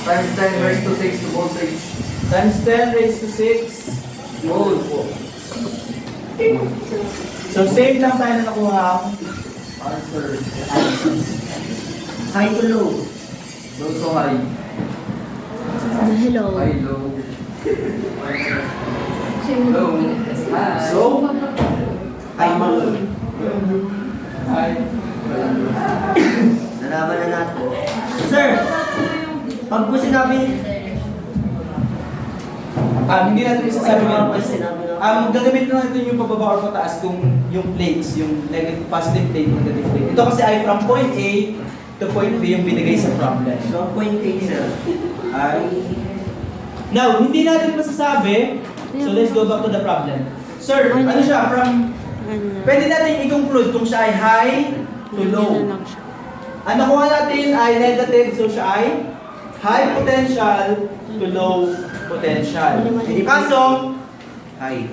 Times 10 raised to 6 to voltage. Times 10 raised to 6 volt. So same lang tayo na nakuha. Answer. High to low. Low to high. Hello. High, low. Low. High. So, Tama. high. Nalaman na natin. Sir, pag po sinabi, Hindi natin isasabi Pag nga. sinabi na, Gagamit lang natin yung pababa or pataas kung yung plates, yung negative, positive plate, negative plate. Ito kasi ay from point A to point B yung binigay sa problem. so point A, sir. Ay, Now, hindi natin masasabi. So let's go back to the problem. Sir, ano siya? Pwede natin i-conclude kung siya ay high to low. Ang nakuha natin ay negative, so siya ay high potential to low potential. Kaso, high.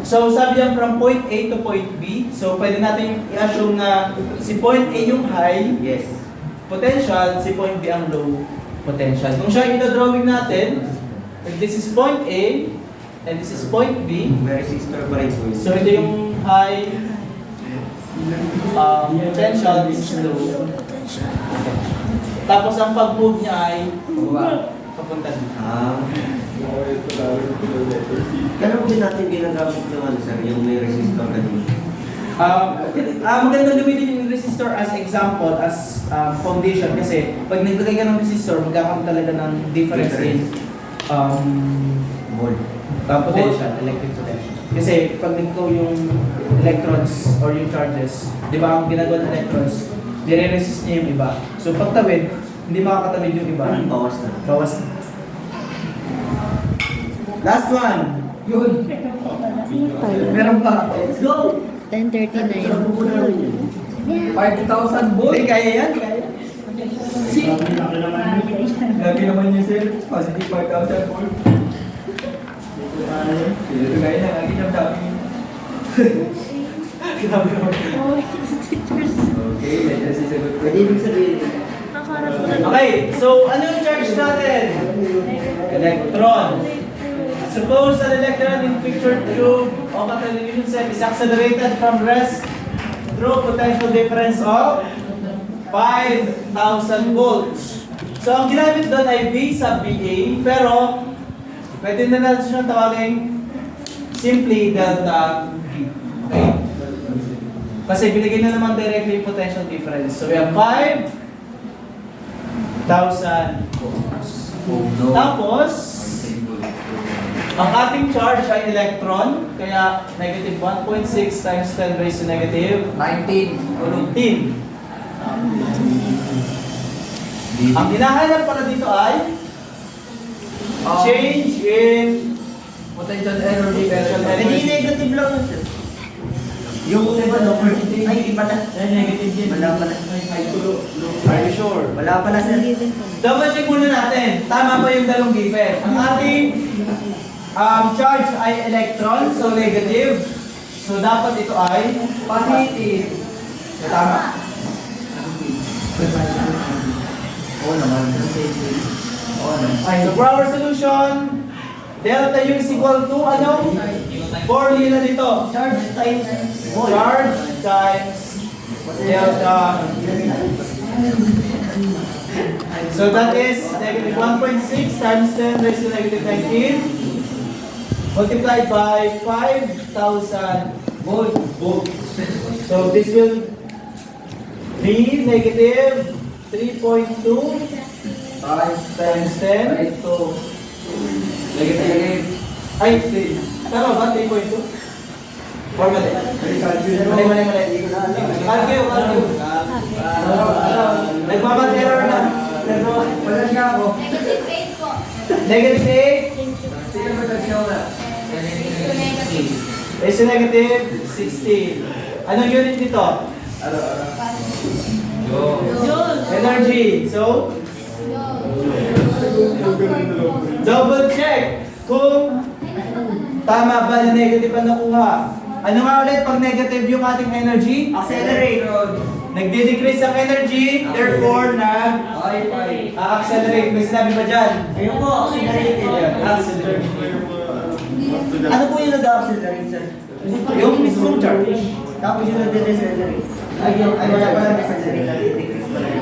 so sabi yan from point A to point B. So pwede natin i-assume na si point A yung high Yes. potential, si point B ang low potential. Kung siya ito-drawing natin, if this is point A and this is point B, May resistor pa rin po yun. so ito yung high potential, this is low. Tapos ang pag-move niya ay papunta dito. Ganun din natin ginagamit ng ano, sir, yung may resistor na dito. Magandang gamitin yung resistor as example, as foundation kasi pag naglagay ka ng resistor, magkakaroon talaga ng difference in Volt. potential, electric potential. Kasi pag nagko yung electrons or yung charges, di ba ang ginagawa ng electrons, nire-resist niya yung iba. So pag tawid, hindi makakatawid yung iba. Bawas na. Bawas na. Last one. Yun. Meron pa. Let's go! 10:39. 5,000 volt. Hindi, kaya yan. Kaya. Lagi naman yung sir. Positive 5,000 volt. Ito gaya na. Lagi niyang dami. Grabe naman. Okay, medyo sisagot ko. Pwede ibig sabihin, Okay, so ano yung charge natin? Electron. Suppose an electron in picture tube of a television set is accelerated from rest through potential difference of 5,000 volts. So ang ginamit doon ay V sub VA, pero pwede na natin siyang tawagin simply delta V. Okay? Kasi binigay na naman directly yung potential difference. So we have 5,000 volts. Tapos, ang ating charge ay electron, kaya negative 1.6 times 10 raised to negative 19. 18. Ang hinahanap pala dito ay change in Potential energy. hindi negative lang yun, sir. Yung iba, no? Ay, iba na. negative din. Wala pala. Are you sure? Wala pala, sir. Double check muna natin. Tama ba yung dalawang given? Ang ating charge ay electron, so negative. So dapat ito ay positive. So, tama. Oo naman. Oo naman. So for our solution, delta U is equal to ano? Formula dito. Charge times volt. Charge times delta. So that is negative 1.6 times 10 raised to negative 19 multiplied by 5,000 volts. So this will be negative 3.2 times 10. Right, so, negative. Ay, tama ba? 3.2? Or mali? Mali. Calculate. Nagbabat error na. Wala siya ako. Negative 8 Sino ba siya na? is to negative 16. Anong unit nito? Energy. So, double check kung tama ba na negative ang nakuha. Ano nga ulit pag negative yung ating energy? Accelerate. nagde-decrease ang energy, therefore accelerate. May sinabi ba dyan? Ayun po, accelerated. Accelerate. Ano po yung nag-accelerate, sir? Yung mismong charge. Tapos yung nag-decelerate. Ay, wala pa lang decelerate. Nag-decrease pa lang.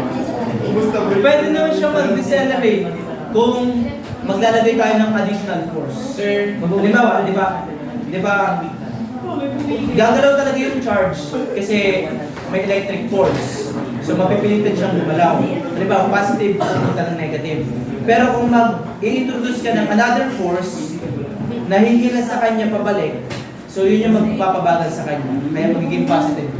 Pwede naman siya mag-decelerate kung maglalagay tayo ng additional force. Sir, halimbawa, di ba, gagalaw talaga yung charge kasi may electric force. So mapipilitan siyang gumalaw. Halimbawa, positive, pupunta ng negative. Pero kung mag-i-introduce ka ng another force na hihila sa kanya pabalik, so yun yung magpapabagal sa kanya. Kaya magiging positive.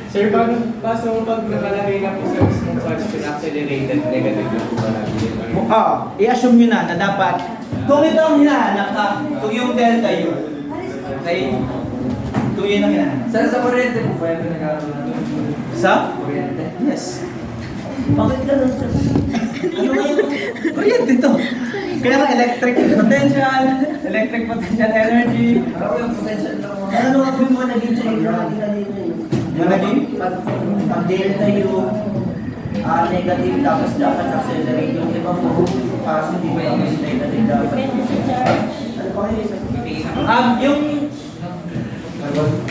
Sir, pag nakalagay na po sa mismong charge, accelerated, negative lang po pala. I-assume nyo na dapat, kung ito ang hinahanap ka, kung yung delta yun, okay? Kung yun ang hinahanap. Sir, sa kuryente po ba yung nagkakaroon? Sa? Kuryente? Yes. Bakit ganun, sir? Ano nga yung... Kuryente to. Kaya nga electric potential energy. Ano yung potential ng mga... Ano nga po yung mga naging change na nakita dito yun? Yung naging? Pag delta yung negative, tapos dapat accelerate yung iba po. Positive tapos negative dapat. Ano pa kayo isa? Yung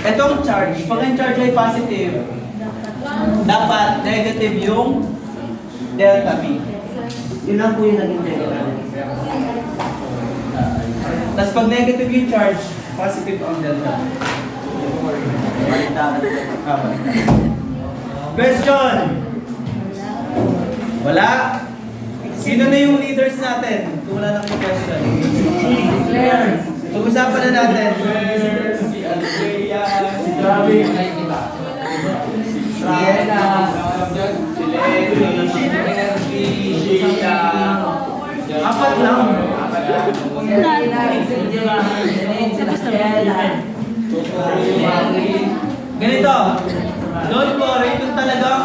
etong charge, pag ang charge ay positive, dapat negative yung delta V. Yun lang po yung naging general. Tapos pag negative yung charge, positive ang delta V. Question! Wala? Sino na yung leaders natin? Kung wala nang question. Pag-usapan na natin. Si Andrea, si Travis, si Rana, si Lenny, si Energy, si Sheila. Apat lang. Ganito, don't worry kung talagang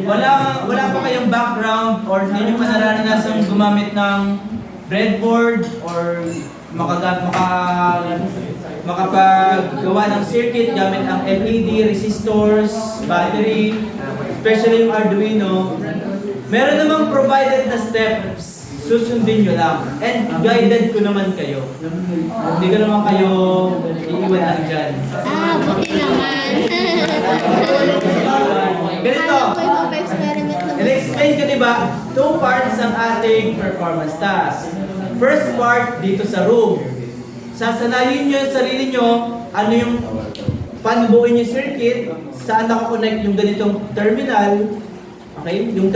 wala pa kayong background or hindi nyo pa nararanasan gumamit ng breadboard or makapaggawa ng circuit gamit ang LED, resistors, battery, especially yung Arduino. Meron namang provided na steps, susundin nyo lang. And guided ko naman kayo. Hindi ko naman kayo iiwan lang dyan. Buti naman. Ganito, Alam ko yung experiment naman. in-explain ko diba, 2 parts ang ating performance task. First part, dito sa room. Sasanayin nyo yung sarili nyo, ano yung paano buuin yung circuit, saan nakakonect yung ganitong terminal. Okay? Yung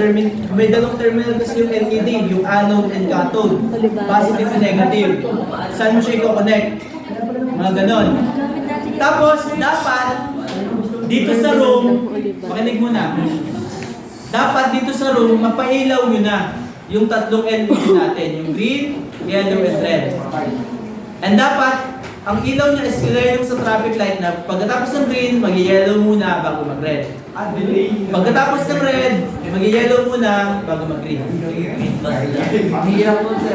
may dalawang terminal kasi yung LED, yung anode and cathode. Positive and negative. Saan mo siya i-connect? Mga ganon. Tapos, dapat, dito sa room, makinig muna. Dapat dito sa room, mapailaw nyo na yung tatlong LED natin. Yung green, yellow, and red. And dapat, ang ilaw niya is gaya yung sa traffic light na pagkatapos ng green, mag-yellow muna bago mag-red. Pagkatapos ng red, mag-yellow muna bago mag-green. Mahirap po, sir.